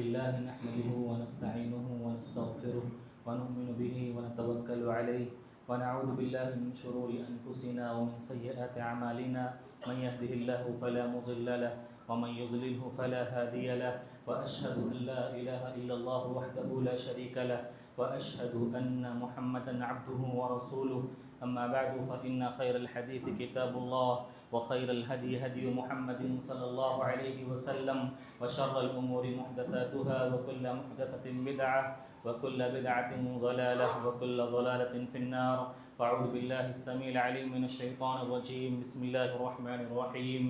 لله نحمده ونستعينه ونستغفره ونؤمن به ونتوكل عليه ونعوذ بالله من شرور أنفسنا ومن سيئات أعمالنا من يهده الله فلا مضل له ومن يضلله فلا هادي له وأشهد أن لا إله إلا الله وحده لا شريك له وأشهد أن محمدا عبده ورسوله أما بعد فإن خير الحديث كتاب الله وخير الهدي هدي محمد صلى الله عليه وسلم وشر الأمور محدثاتها وكل محدثة بدعة وكل بدعة ضلالة وكل ضلالة في النار وأعوذ بالله السميع العليم من الشيطان الرجيم بسم الله الرحمن الرحيم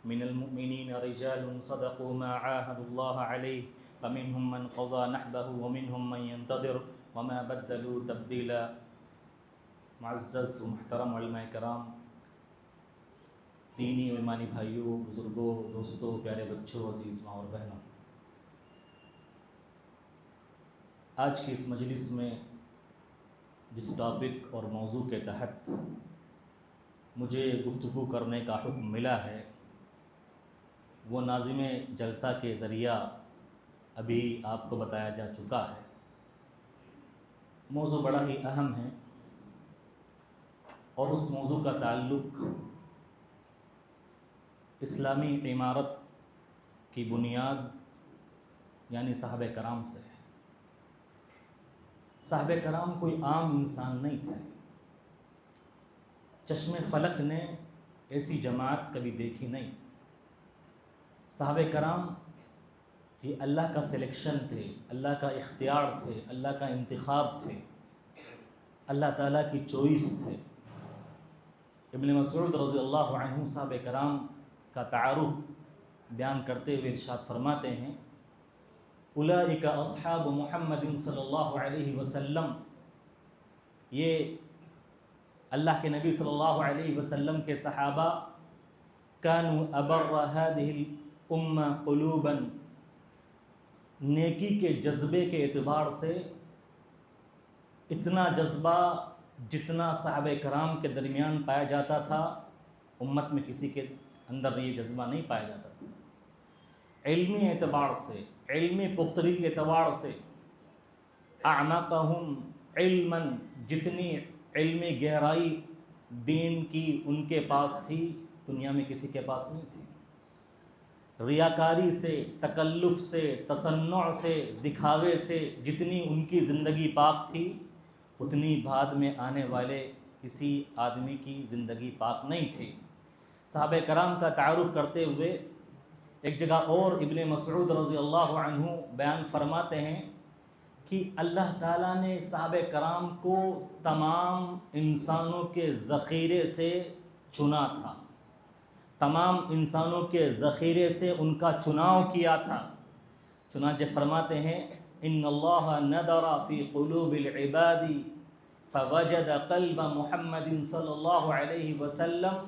من المؤمنين رجال صدقوا ما عاهدوا الله عليه فمنهم من قضى نحبه ومنهم من ينتظر وما بدلوا تبديلا. معزز و محترم علماء کرام، دینی و ایمانی بھائیوں، بزرگوں، دوستوں، پیارے بچوں، عزیز ماں اور بہنوں، آج کی اس مجلس میں جس ٹاپک اور موضوع کے تحت مجھے گفتگو کرنے کا حکم ملا ہے وہ ناظم جلسہ کے ذریعہ ابھی آپ کو بتایا جا چکا ہے. موضوع بڑا ہی اہم ہے اور اس موضوع کا تعلق اسلامی عمارت کی بنیاد یعنی صحابہ کرام سے ہے. صحابہ کرام کوئی عام انسان نہیں تھے. چشم فلک نے ایسی جماعت کبھی دیکھی نہیں. صحابہ کرام جی اللہ کا سلیکشن تھے، اللہ کا اختیار تھے، اللہ کا انتخاب تھے، اللہ تعالیٰ کی چوائس تھے. ابن مسعود رضی اللہ عنہ صحابہ کرام کا تعارف بیان کرتے ہوئے ارشاد فرماتے ہیں: اولئک اصحاب محمد صلی اللہ علیہ وسلم. یہ اللہ کے نبی صلی اللہ علیہ وسلم کے صحابہ کانوا ابر هذه الامہ قلوبا، نیکی کے جذبے کے اعتبار سے اتنا جذبہ جتنا صحابہ کرام کے درمیان پایا جاتا تھا امت میں کسی کے اندر یہ جذبہ نہیں پایا جاتا تھا. علمی اعتبار سے، علمی پختگی کے اعتبار سے اعمقہم علما، جتنی علمی گہرائی دین کی ان کے پاس تھی دنیا میں کسی کے پاس نہیں تھی. ریاکاری سے، تکلف سے، تصنع سے، دکھاوے سے جتنی ان کی زندگی پاک تھی اتنی بعد میں آنے والے کسی آدمی کی زندگی پاک نہیں تھی. صحابہ کرام کا تعارف کرتے ہوئے ایک جگہ اور ابن مسعود رضی اللہ عنہ بیان فرماتے ہیں کہ اللہ تعالیٰ نے صحابہ کرام کو تمام انسانوں کے ذخیرے سے چنا تھا، تمام انسانوں کے ذخیرے سے ان کا چناؤ کیا تھا. چنانچہ فرماتے ہیں: ان اللہ نظر فی قلوب العباد فوجد قلب محمد صلی اللہ علیہ وسلم.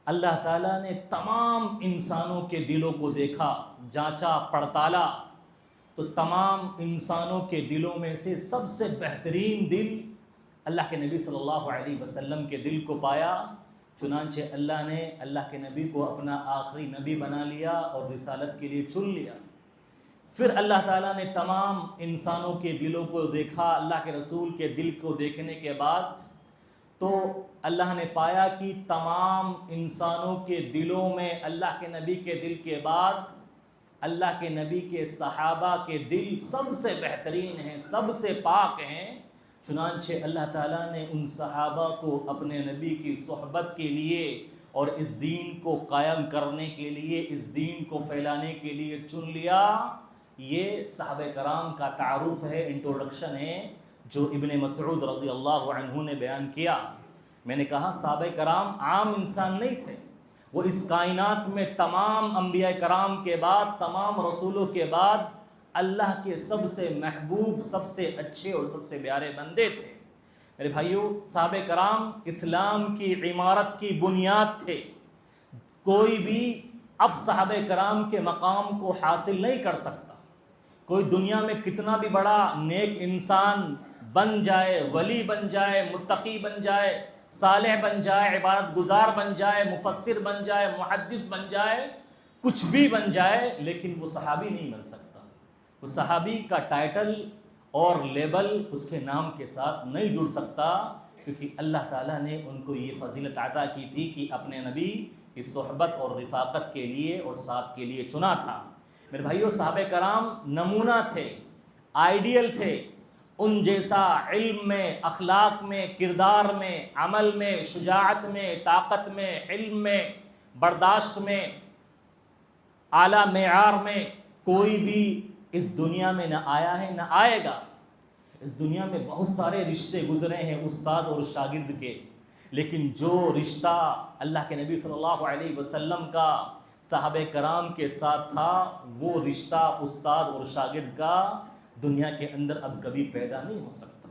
اللہ تعالیٰ نے تمام انسانوں کے دلوں کو دیکھا، جانچا، پڑتالا، تو تمام انسانوں کے دلوں میں سے سب سے بہترین دل اللہ کے نبی صلی اللہ علیہ وسلم کے دل کو پایا. چنانچہ اللہ نے اللہ کے نبی کو اپنا آخری نبی بنا لیا اور رسالت کے لیے چن لیا. پھر اللہ تعالیٰ نے تمام انسانوں کے دلوں کو دیکھا. اللہ کے رسول کے دل کو دیکھنے کے بعد تو اللہ نے پایا کہ تمام انسانوں کے دلوں میں اللہ کے نبی کے دل کے بعد اللہ کے نبی کے صحابہ کے دل سب سے بہترین ہیں، سب سے پاک ہیں. چنانچہ اللہ تعالیٰ نے ان صحابہ کو اپنے نبی کی صحبت کے لیے اور اس دین کو قائم کرنے کے لیے، اس دین کو پھیلانے کے لیے چن لیا. یہ صحابہ کرام کا تعارف ہے، انٹروڈکشن ہے جو ابن مسعود رضی اللہ عنہ نے بیان کیا. میں نے کہا صحابہ کرام عام انسان نہیں تھے. وہ اس کائنات میں تمام انبیاء کرام کے بعد، تمام رسولوں کے بعد اللہ کے سب سے محبوب، سب سے اچھے اور سب سے پیارے بندے تھے. میرے بھائیوں، صحابہ کرام اسلام کی عمارت کی بنیاد تھے. کوئی بھی اب صحابہ کرام کے مقام کو حاصل نہیں کر سکتا. کوئی دنیا میں کتنا بھی بڑا نیک انسان بن جائے، ولی بن جائے، متقی بن جائے، صالح بن جائے، عبادت گزار بن جائے، مفسر بن جائے، محدث بن جائے، کچھ بھی بن جائے لیکن وہ صحابی نہیں بن سکتا. وہ صحابی کا ٹائٹل اور لیبل اس کے نام کے ساتھ نہیں جڑ سکتا، کیونکہ اللہ تعالیٰ نے ان کو یہ فضیلت عطا کی تھی کہ اپنے نبی کی صحبت اور رفاقت کے لیے اور ساتھ کے لیے چنا تھا. میرے بھائیو، صحابہ کرام نمونہ تھے، آئیڈیل تھے. ان جیسا علم میں، اخلاق میں، کردار میں، عمل میں، شجاعت میں، طاقت میں، علم میں، برداشت میں، اعلیٰ معیار میں کوئی بھی اس دنیا میں نہ آیا ہے نہ آئے گا. اس دنیا میں بہت سارے رشتے گزرے ہیں استاد اور شاگرد کے، لیکن جو رشتہ اللہ کے نبی صلی اللہ علیہ وسلم کا صحابہ کرام کے ساتھ تھا، وہ رشتہ استاد اور شاگرد کا دنیا کے اندر اب کبھی پیدا نہیں ہو سکتا.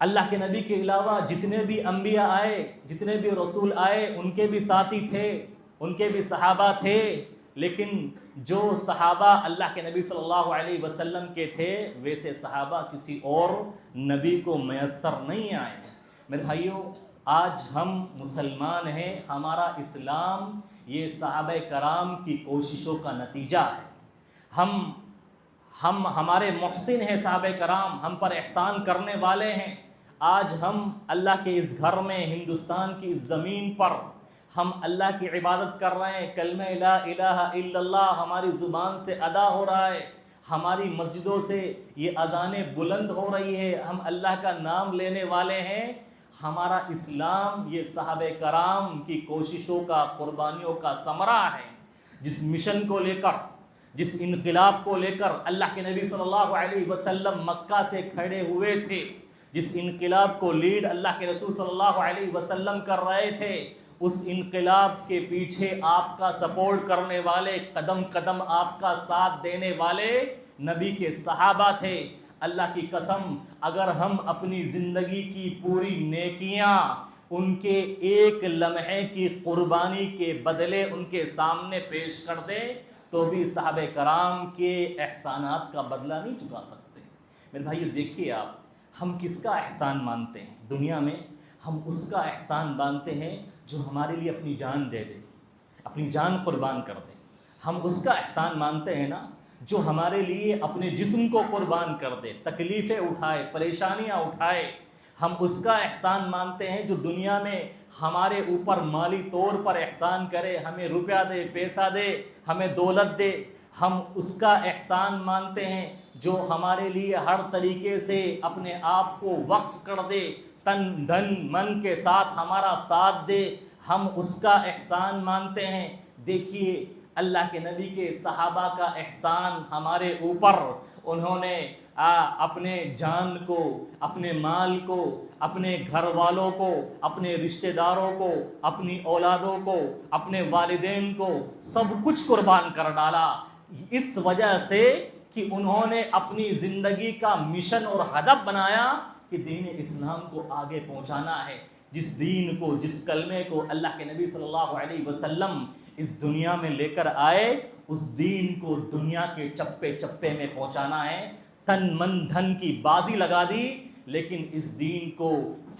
اللہ کے نبی کے علاوہ جتنے بھی انبیاء آئے، جتنے بھی رسول آئے، ان کے بھی ساتھی تھے، ان کے بھی صحابہ تھے، لیکن جو صحابہ اللہ کے نبی صلی اللہ علیہ وسلم کے تھے ویسے صحابہ کسی اور نبی کو میسر نہیں آئے. میرے بھائیوں، آج ہم مسلمان ہیں، ہمارا اسلام یہ صحابہ کرام کی کوششوں کا نتیجہ ہے. ہم ہمارے محسن ہیں صحابہ کرام، ہم پر احسان کرنے والے ہیں. آج ہم اللہ کے اس گھر میں، ہندوستان کی اس زمین پر ہم اللہ کی عبادت کر رہے ہیں. کلمہ لا الہ الا اللہ ہماری زبان سے ادا ہو رہا ہے، ہماری مسجدوں سے یہ اذانیں بلند ہو رہی ہے، ہم اللہ کا نام لینے والے ہیں. ہمارا اسلام یہ صحابہ کرام کی کوششوں کا، قربانیوں کا ثمرہ ہے. جس مشن کو لے کر، جس انقلاب کو لے کر اللہ کے نبی صلی اللہ علیہ وسلم مکہ سے کھڑے ہوئے تھے، جس انقلاب کو لیڈ اللہ کے رسول صلی اللہ علیہ وسلم کر رہے تھے، اس انقلاب کے پیچھے آپ کا سپورٹ کرنے والے، قدم قدم آپ کا ساتھ دینے والے نبی کے صحابہ تھے. اللہ کی قسم، اگر ہم اپنی زندگی کی پوری نیکیاں ان کے ایک لمحے کی قربانی کے بدلے ان کے سامنے پیش کر دیں تو بھی صحابہ کرام کے احسانات کا بدلہ نہیں چکا سکتے. میرے بھائیو دیکھیے، آپ ہم کس کا احسان مانتے ہیں دنیا میں؟ ہم اس کا احسان مانتے ہیں جو ہمارے لیے اپنی جان دے دے، اپنی جان قربان کر دے. ہم اس کا احسان مانتے ہیں نا جو ہمارے لیے اپنے جسم کو قربان کر دے، تکلیفیں اٹھائے، پریشانیاں اٹھائے. ہم اس کا احسان مانتے ہیں جو دنیا میں ہمارے اوپر مالی طور پر احسان کرے، ہمیں روپیہ دے، پیسہ دے، ہمیں دولت دے. ہم اس کا احسان مانتے ہیں جو ہمارے لیے ہر طریقے سے اپنے آپ کو وقف کر دے، تن دھن من کے ساتھ ہمارا ساتھ دے. ہم اس کا احسان مانتے ہیں. دیکھیے اللہ کے نبی کے صحابہ کا احسان ہمارے اوپر، انہوں نے اپنے جان کو، اپنے مال کو، اپنے گھر والوں کو، اپنے رشتہ داروں کو، اپنی اولادوں کو، اپنے والدین کو سب کچھ قربان کر ڈالا، اس وجہ سے کہ انہوں نے اپنی زندگی کا مشن اور ہدف بنایا کہ دین اسلام کو آگے پہنچانا ہے. جس دین کو، جس کلمے کو اللہ کے نبی صلی اللہ علیہ وسلم اس دنیا میں لے کر آئے، اس دین کو دنیا کے چپے چپے میں پہنچانا ہے. تن من دھن کی بازی لگا دی، لیکن اس دین کو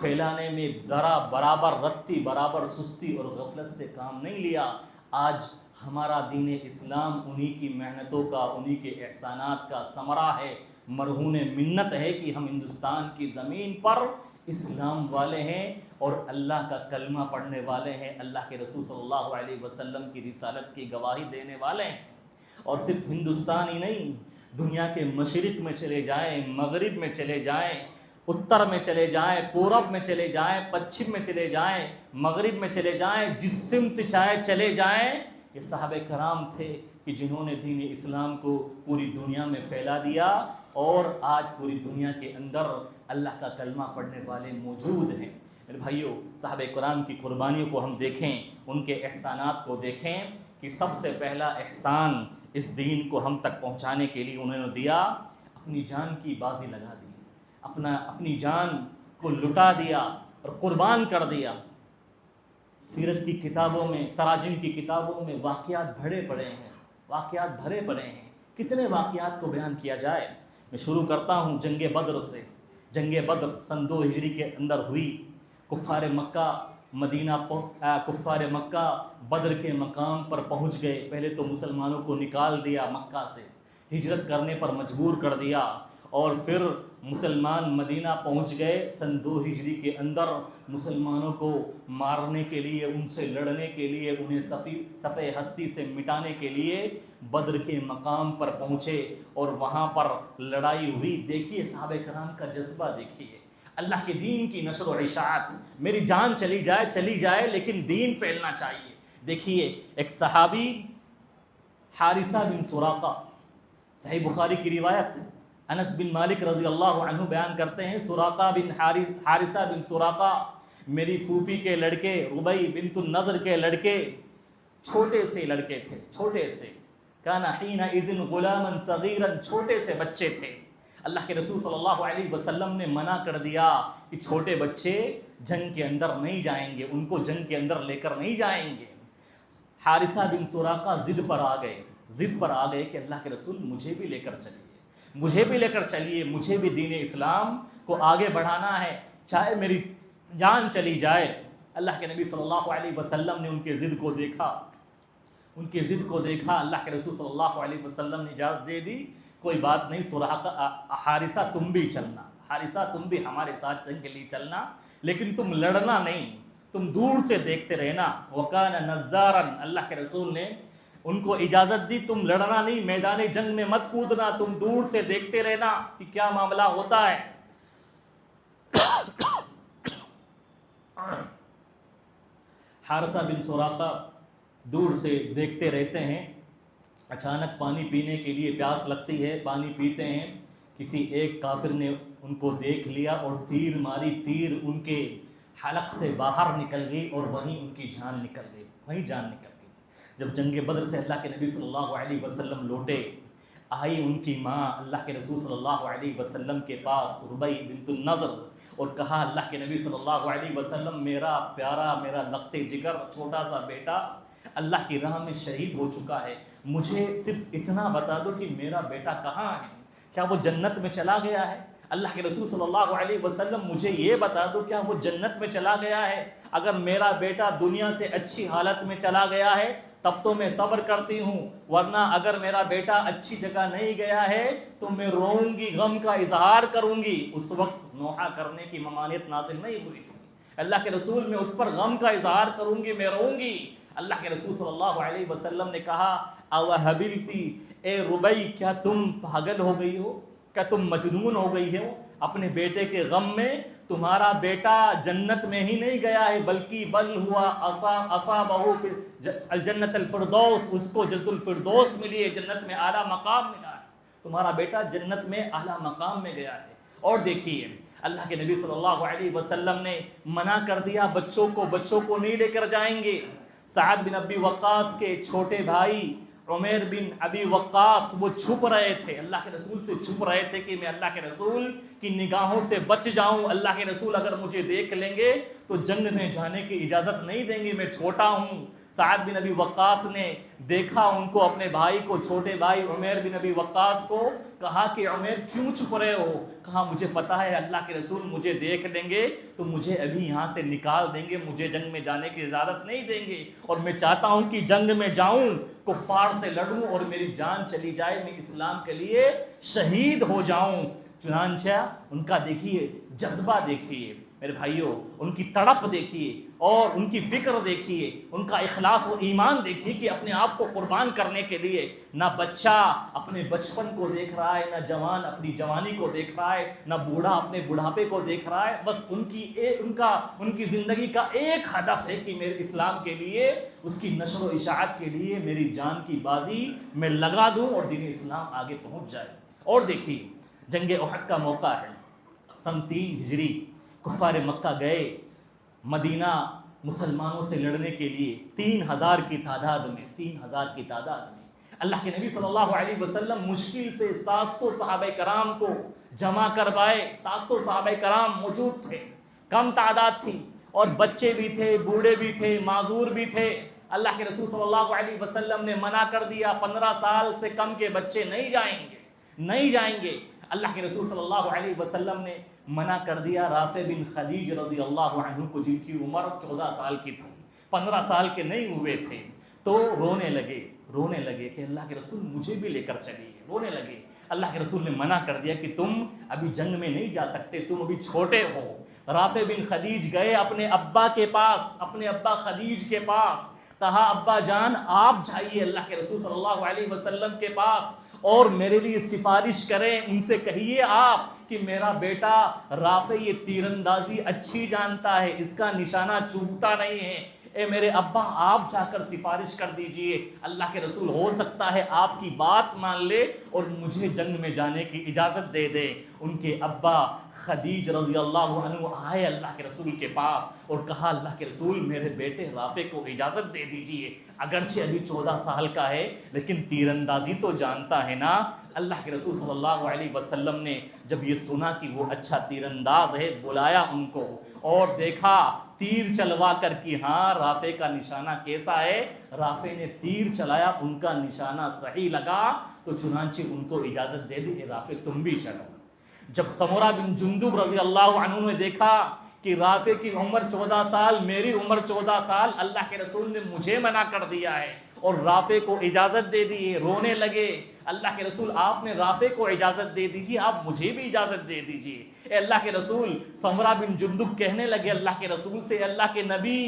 پھیلانے میں ذرا برابر رتی برابر سستی اور غفلت سے کام نہیں لیا. آج ہمارا دین اسلام انہی کی محنتوں کا، انہی کے احسانات کا ثمرہ ہے. مرہون منت ہے کہ ہم ہندوستان کی زمین پر اسلام والے ہیں اور اللہ کا کلمہ پڑھنے والے ہیں، اللہ کے رسول صلی اللہ علیہ وسلم کی رسالت کی گواہی دینے والے ہیں. اور صرف ہندوستان ہی نہیں، دنیا کے مشرق میں چلے جائیں، مغرب میں چلے جائیں، اتر میں چلے جائیں، پورب میں چلے جائیں، پچھم میں چلے جائیں، مغرب میں چلے جائیں، جس سمت چاہے چلے جائیں، یہ صحابہ کرام تھے کہ جنہوں نے دین اسلام کو پوری دنیا میں پھیلا دیا. اور آج پوری دنیا کے اندر اللہ کا کلمہ پڑھنے والے موجود ہیں. میرے بھائیوں، صحابہ کرام کی قربانیوں کو ہم دیکھیں، ان کے احسانات کو دیکھیں کہ سب سے پہلا احسان اس دین کو ہم تک پہنچانے کے لیے انہوں نے دیا، اپنی جان کی بازی لگا دی، اپنی جان کو لٹا دیا اور قربان کر دیا. سیرت کی کتابوں میں، تراجم کی کتابوں میں واقعات بھرے پڑے ہیں. کتنے واقعات کو بیان کیا جائے. میں شروع کرتا ہوں جنگ بدر سے. جنگ بدر سن 2 ہجری کے اندر ہوئی. کفار مکہ مدینہ کفار مکہ بدر کے مقام پر پہنچ گئے. پہلے تو مسلمانوں کو نکال دیا مکہ سے، ہجرت کرنے پر مجبور کر دیا، اور پھر مسلمان مدینہ پہنچ گئے. سن 2 ہجری کے اندر مسلمانوں کو مارنے کے لیے، ان سے لڑنے کے لیے، انہیں صفحہ ہستی سے مٹانے کے لیے بدر کے مقام پر پہنچے اور وہاں پر لڑائی ہوئی. دیکھیے صحابہ کرام کا جذبہ، دیکھیے اللہ کے دین کی نشر و اشاعت. میری جان چلی جائے لیکن دین پھیلنا چاہیے. دیکھیے ایک صحابی حارثہ بن سراقہ، صحیح بخاری کی روایت، انس بن مالک رضی اللہ عنہ بیان کرتے ہیں، سراقہ بن حارثہ بن سراقہ میری پھوپھی کے لڑکے، ربیع بنت النضر کے لڑکے، چھوٹے سے لڑکے تھے، چھوٹے سے، کان حینئذ غلاما صغیرا، چھوٹے سے بچے تھے. اللہ کے رسول صلی اللہ علیہ وسلم نے منع کر دیا کہ چھوٹے بچے جنگ کے اندر نہیں جائیں گے، ان کو جنگ کے اندر لے کر نہیں جائیں گے. حارثہ بن سراقہ ضد پر آ گئے کہ اللہ کے رسول مجھے بھی لے کر چلیے، مجھے بھی دین اسلام کو آگے بڑھانا ہے، چاہے میری جان چلی جائے. اللہ کے نبی صلی اللہ علیہ وسلم نے ان کے ضد کو دیکھا. اللہ کے رسول صلی اللہ علیہ وسلم نے اجازت دے دی، کوئی بات نہیں سراقہ، حارثہ تم بھی چلنا، حارثہ تم بھی ہمارے ساتھ جنگ کے لیے چلنا، لیکن تم لڑنا نہیں، تم دور سے دیکھتے رہنا. وَكَانَ نَزَّارًا، اللہ کے رسول نے ان کو اجازت دی، تم لڑنا نہیں، میدان جنگ میں مت کودنا، تم دور سے دیکھتے رہنا کہ کیا معاملہ ہوتا ہے. حارثہ بن سراقہ دور سے دیکھتے رہتے ہیں. اچانک پانی پینے کے لیے پیاس لگتی ہے، پانی پیتے ہیں. کسی ایک کافر نے ان کو دیکھ لیا اور تیر ماری، تیر ان کے حلق سے باہر نکل گئی اور وہیں ان کی جان نکل گئی. جب جنگ بدر سے اللہ کے نبی صلی اللہ علیہ وسلم لوٹے، آئی ان کی ماں اللہ کے رسول صلی اللہ علیہ وسلم کے پاس، ربیع بنت النضر، اور کہا اللہ کے نبی صلی اللہ علیہ وسلم میرا پیارا، میرا لقت جگر چھوٹا سا بیٹا اللہ کی راہ میں شہید ہو چکا ہے، مجھے صرف اتنا بتا دو کہ میرا بیٹا کہاں ہے، کیا وہ جنت میں چلا گیا ہے؟ اللہ کے رسول صلی اللہ علیہ وسلم مجھے یہ بتا دو کیا وہ جنت میں چلا گیا ہے؟ اگر میرا بیٹا دنیا سے اچھی حالت میں چلا گیا ہے تب تو میں صبر کرتی ہوں، ورنہ اگر میرا بیٹا اچھی جگہ نہیں گیا ہے تو میں روؤں گی، غم کا اظہار کروں گی. اس وقت نوحہ کرنے کی ممانعت نازل نہیں ہوئی تھی. اللہ کے رسول میں اس پر غم کا اظہار کروں گی، میں روؤں گی. اللہ کے رسول صلی اللہ علیہ وسلم نے کہا اوہبلتی، اے ربیع کیا تم پاگل ہو گئی ہو، کیا تم مجنون ہو گئی ہو؟ اپنے بیٹے کے غم میں تمہارا بیٹا جنت میں ہی نہیں گیا ہے بلکہ بل ہوا اصابہ الجنت الفردوس، اس کو جنت الفردوس ملی ہے، جنت میں اعلیٰ مقام ملا ہے. تمہارا بیٹا جنت میں اعلیٰ مقام میں گیا ہے. اور دیکھیے اللہ کے نبی صلی اللہ علیہ وسلم نے منع کر دیا، بچوں کو نہیں لے کر جائیں گے. سعد بن ابی وقاص کے چھوٹے بھائی عمیر بن ابی وقاص وہ چھپ رہے تھے، اللہ کے رسول سے چھپ رہے تھے کہ میں اللہ کے رسول کی نگاہوں سے بچ جاؤں، اللہ کے رسول اگر مجھے دیکھ لیں گے تو جنگ میں جانے کی اجازت نہیں دیں گے، میں چھوٹا ہوں. سعد بن ابی وقاص نے دیکھا ان کو، اپنے بھائی کو، چھوٹے بھائی عمیر بن ابی وقاص کو، کہا کہ عمیر کیوں چھپ رہے ہو؟ کہا مجھے پتا ہے اللہ کے رسول مجھے دیکھ لیں گے تو مجھے ابھی یہاں سے نکال دیں گے، مجھے جنگ میں جانے کی اجازت نہیں دیں گے، اور میں چاہتا ہوں کہ جنگ میں جاؤں، کفار سے لڑوں اور میری جان چلی جائے، میں اسلام کے لیے شہید ہو جاؤں. چنانچہ ان کا دیکھیے جذبہ، دیکھیے میرے بھائیوں، ان کی تڑپ دیکھیے اور ان کی فکر دیکھیے، ان کا اخلاص و ایمان دیکھیے کہ اپنے آپ کو قربان کرنے کے لیے نہ بچہ اپنے بچپن کو دیکھ رہا ہے، نہ جوان اپنی جوانی کو دیکھ رہا ہے، نہ بوڑھا اپنے بڑھاپے کو دیکھ رہا ہے. بس ان کی زندگی کا ایک ہدف ہے کہ میرے اسلام کے لیے، اس کی نشر و اشاعت کے لیے میری جان کی بازی میں لگا دوں اور دین اسلام آگے پہنچ جائے. اور دیکھیے جنگ احد کا موقع ہے، سن 3 ہجری، کفار مکہ گئے مدینہ مسلمانوں سے لڑنے کے لیے 3000 کی تعداد میں. اللہ کے نبی صلی اللہ علیہ وسلم مشکل سے 700 صحابہ کرام کو جمع کروائے. 700 صحابہ کرام موجود تھے، کم تعداد تھی، اور بچے بھی تھے، بوڑھے بھی تھے، معذور بھی تھے. اللہ کے رسول صلی اللہ علیہ وسلم نے منع کر دیا، 15 سال سے کم کے بچے نہیں جائیں گے. اللہ کے رسول صلی اللہ علیہ وسلم نے منع کر دیا رافع بن خدیج رضی اللہ عنہ کو، جن کی عمر 14 سال کی تھی، 15 سال کے نہیں ہوئے تھے، تو رونے لگے کہ اللہ کے رسول مجھے بھی لے کر چلیے، رونے لگے۔ اللہ کے رسول نے منع کر دیا کہ تم ابھی جنگ میں نہیں جا سکتے، تم ابھی چھوٹے ہو۔ رافع بن خدیج گئے اپنے ابا کے پاس، اپنے ابا خدیج کے پاس، کہا ابا جان آپ جائیے اللہ کے رسول صلی اللہ علیہ وسلم کے پاس اور میرے لیے سفارش کریں، ان سے کہیے آپ کہ میرا بیٹا رافع یہ تیر اندازی اچھی جانتا ہے، اس کا نشانہ چوکتا نہیں ہے، اے میرے ابا آپ جا کر سفارش کر دیجئے، اللہ کے رسول ہو سکتا ہے آپ کی بات مان لے اور مجھے جنگ میں جانے کی اجازت دے دے۔ ان کے ابا خدیج رضی اللہ عنہ آئے اللہ کے رسول کے پاس اور کہا اللہ کے رسول میرے بیٹے رافع کو اجازت دے دیجئے، اگرچہ ابھی 14 سال کا ہے لیکن تیر اندازی تو جانتا ہے نا۔ اللہ کے رسول صلی اللہ علیہ وسلم نے جب یہ سنا کہ وہ اچھا تیر انداز ہے، بلایا ان کو اور دیکھا تیر چلوا کر کہ ہاں رافع کا نشانہ کیسا ہے، رافع نے تیر چلایا، ان کا نشانہ صحیح لگا، تو چنانچہ ان کو اجازت دے دی، رافع تم بھی چلو۔ جب سمرہ بن جندب رضی اللہ عنہ نے دیکھا کہ رافع کی عمر 14 سال، میری عمر 14 سال، اللہ کے رسول نے مجھے منع کر دیا ہے اور رافع کو اجازت دے دی، رونے لگے۔ اللہ کے رسول آپ نے رافع کو اجازت دے دیجیے، آپ مجھے بھی اجازت دے دیجیے۔ اے اللہ کے رسول، سمرہ بن جندب کہنے لگے اللہ کے رسول سے، اللہ کے نبی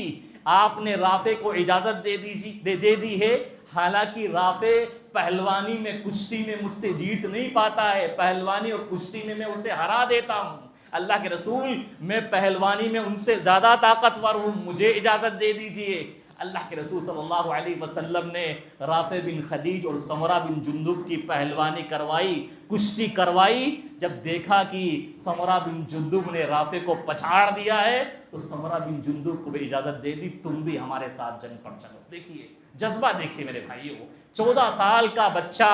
آپ نے رافع کو اجازت دے دی ہے، حالانکہ رافع پہلوانی میں، کشتی میں مجھ سے جیت نہیں پاتا ہے، پہلوانی اور کشتی میں اسے ہرا دیتا ہوں، اللہ کے رسول میں پہلوانی میں ان سے زیادہ طاقتور ہوں، مجھے اجازت دے دیجئے۔ اللہ کے رسول صلی اللہ علیہ وسلم نے رافع بن خدیج اور سمرہ بن جندب کی پہلوانی کروائی، کشتی کروائی۔ جب دیکھا کہ سمرہ بن جندب نے رافع کو پچھاڑ دیا ہے تو سمرہ بن جندب کو بھی اجازت دے دی، تم بھی ہمارے ساتھ جنگ پر چلو۔ دیکھیے جذبہ، دیکھیے میرے بھائیوں، 14 سال کا بچہ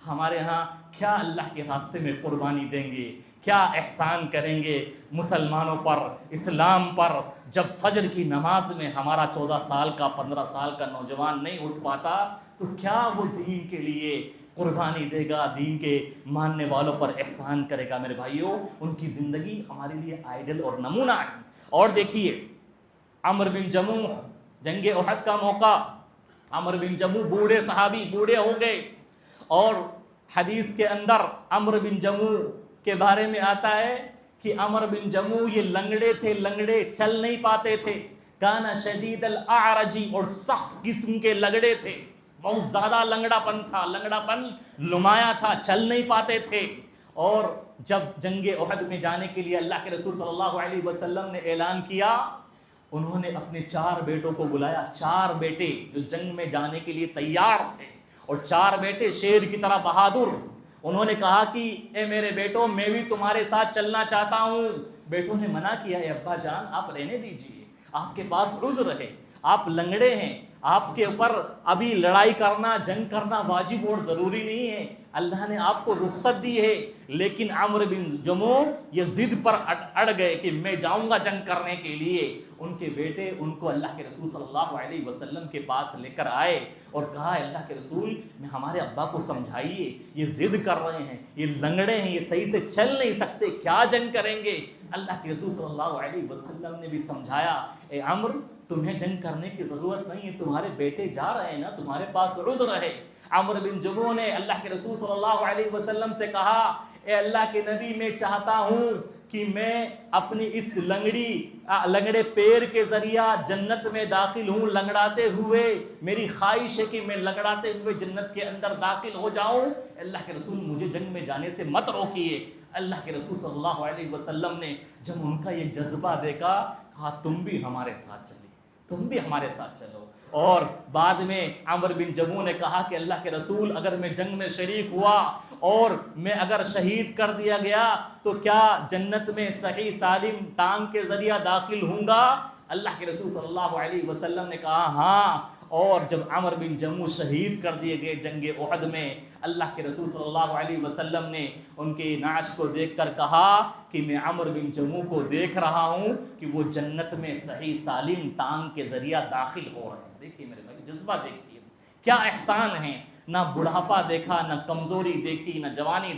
ہمارے ہاں کیا اللہ کے راستے میں قربانی دیں گے، کیا احسان کریں گے مسلمانوں پر، اسلام پر۔ جب فجر کی نماز میں ہمارا 14 سال کا، 15 سال کا نوجوان نہیں اٹھ پاتا تو کیا وہ دین کے لیے قربانی دے گا، دین کے ماننے والوں پر احسان کرے گا؟ میرے بھائیوں، ان کی زندگی ہمارے لیے آئیڈل اور نمونہ ہے۔ اور دیکھیے عمرو بن جموح، جنگ احد کا موقع، عمرو بن جموح بوڑھے صحابی، بوڑھے ہو گئے، اور حدیث کے اندر عمرو بن جموح کے بارے میں آتا ہے کہ عمرو بن جموح یہ لنگڑے تھے، لنگڑے چل نہیں پاتے تھے، کانا شدید الاعرجی، اور سخت قسم کے لنگڑے تھے، بہت زیادہ لنگڑا پن تھا، لنگڑا پن نمایاں تھا، چل نہیں پاتے تھے۔ اور جب جنگ احد میں جانے کے لیے اللہ کے رسول صلی اللہ علیہ وسلم نے اعلان کیا، انہوں نے اپنے 4 بیٹوں کو بلایا، 4 بیٹے جو جنگ میں جانے کے لیے تیار تھے، اور 4 بیٹے شیر کی طرح بہادر۔ انہوں نے کہا کہ اے میرے بیٹوں، میں بھی تمہارے ساتھ چلنا چاہتا ہوں۔ بیٹوں نے منع کیا، اے ابا جان آپ رہنے دیجئے، آپ کے پاس عذر ہے، آپ لنگڑے ہیں، آپ کے اوپر ابھی لڑائی کرنا، جنگ کرنا واجب اور ضروری نہیں ہے، اللہ نے آپ کو رخصت دی ہے۔ لیکن عمرو بن جموح یہ ضد پر اڑ گئے کہ میں جاؤں گا جنگ کرنے کے لیے۔ ان کے بیٹے ان کو اللہ کے رسول صلی اللہ علیہ وسلم کے پاس لے کر آئے اور کہا اللہ کے رسول میں ہمارے ابا کو سمجھائیے، یہ ضد کر رہے ہیں، یہ لنگڑے ہیں، یہ صحیح سے چل نہیں سکتے، کیا جنگ کریں گے؟ اللہ کے رسول صلی اللہ علیہ وسلم نے بھی سمجھایا، اے عمرو تمہیں جنگ کرنے کی ضرورت نہیں ہے، تمہارے بیٹے جا رہے ہیں نا، تمہارے پاس عذر ہے۔ عمرو بن جموح نے اللہ کے رسول صلی اللہ علیہ وسلم سے کہا، اے اللہ کے نبی میں چاہتا ہوں کہ میں اپنی اس لنگڑے پیر کے ذریعہ جنت میں داخل ہوں، لنگڑاتے ہوئے، میری خواہش ہے کہ میں لنگڑاتے ہوئے جنت کے اندر داخل ہو جاؤں، اللہ کے رسول مجھے جنگ میں جانے سے مت روکیے۔ اللہ کے رسول صلی اللہ علیہ وسلم نے جب ان کا یہ جذبہ دیکھا، کہا تم بھی ہمارے ساتھ چلیے، تم بھی ہمارے ساتھ چلو۔ اور بعد میں عمرو بن جموح نے کہا کہ اللہ کے رسول اگر میں جنگ میں شریک ہوا اور میں اگر شہید کر دیا گیا تو کیا جنت میں صحیح سالم ٹانگ کے ذریعہ داخل ہوں گا؟ اللہ کے رسول صلی اللہ علیہ وسلم نے کہا ہاں۔ اور جب عمرو بن جموح شہید کر دیے گئے جنگ احد میں، اللہ کے رسول صلی اللہ علیہ وسلم نے ان کی نعش کو دیکھ کر کہا کہ میں عمرو بن جموح کو دیکھ رہا ہوں کہ وہ جنت میں صحیح سالم ٹانگ کے ذریعہ داخل ہو رہے ہیں۔ دیکھیے میرے بھائی جذبہ دیکھیے، کیا احسان ہے، نہ بڑھاپا دیکھا، نہ کمزوری دیکھی، نہ جوانی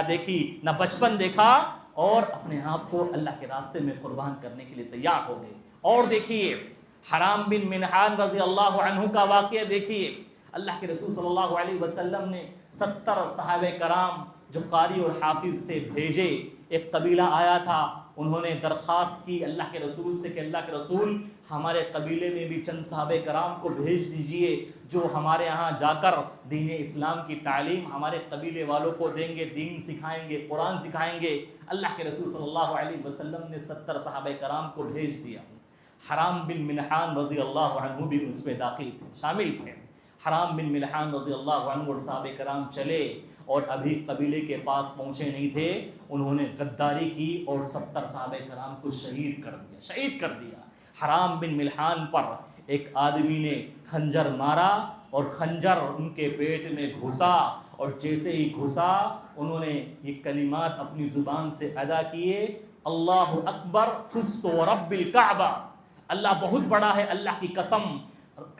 دیکھی، نہ بچپن دیکھا، اور اپنے آپ کو اللہ کے راستے میں قربان کرنے کے لیے تیار ہو گئے۔ اور دیکھیے حرام بن ملحان رضی اللہ عنہ کا واقعہ دیکھیے، اللہ کے رسول صلی اللہ علیہ وسلم نے 70 صحابہ کرام جو قاری اور حافظ تھے بھیجے۔ ایک قبیلہ آیا تھا، انہوں نے درخواست کی اللہ کے رسول سے کہ اللہ کے رسول ہمارے قبیلے میں بھی چند صحابہ کرام کو بھیج دیجئے جو ہمارے ہاں جا کر دین اسلام کی تعلیم ہمارے قبیلے والوں کو دیں گے، دین سکھائیں گے، قرآن سکھائیں گے۔ اللہ کے رسول صلی اللہ علیہ وسلم نے 70 صحابہ کرام کو بھیج دیا۔ حرام بن ملحان رضی اللہ عنہ بھی اس میں داخل تھے، شامل تھے۔ حرام بن ملحان رضی اللہ عنہ اور صحابہ کرام چلے اور ابھی قبیلے کے پاس پہنچے نہیں تھے، انہوں نے غداری کی اور 70 صحابہ کرام کو شہید کر دیا۔ حرام بن ملحان پر ایک آدمی نے خنجر مارا اور خنجر ان کے پیٹ میں گھسا، اور جیسے ہی گھسا انہوں نے یہ کلمات اپنی زبان سے ادا کیے، اللہ اکبر فزت ورب الکعبہ، اللہ بہت بڑا ہے، اللہ کی قسم،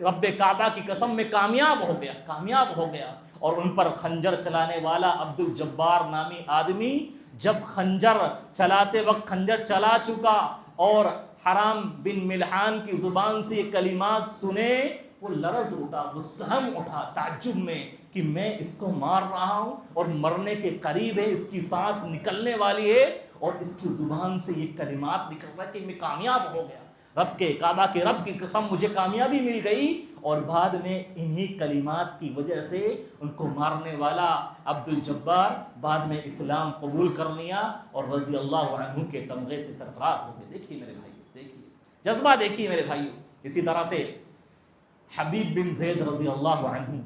رب کعبہ کی قسم میں کامیاب ہو گیا۔ اور ان پر خنجر چلانے والا عبد الجبار نامی آدمی جب خنجر چلاتے وقت خنجر چلا چکا اور حرام بن ملحان کی زبان سے یہ کلمات سنے، وہ لرز اٹھا، وہ سہم اٹھا تعجب میں کہ میں اس کو مار رہا ہوں اور مرنے کے قریب ہے، اس کی سانس نکلنے والی ہے اور اس کی زبان سے یہ کلمات نکل رہا ہے کہ میں کامیاب ہو گیا، رب کے کعبہ کے رب کی قسم مجھے کامیابی مل گئی۔ اور بعد میں انہی کلمات کی وجہ سے ان کو مارنے والا عبد الجبار بعد میں اسلام قبول کر لیا اور رضی اللہ عنہ کے تمغے سے سرفراز ہو گئے۔ دیکھیے میرے بھائی، دیکھیے جذبہ، دیکھیے میرے بھائیو۔ اسی طرح سے حبیب بن زید رضی اللہ عنہ،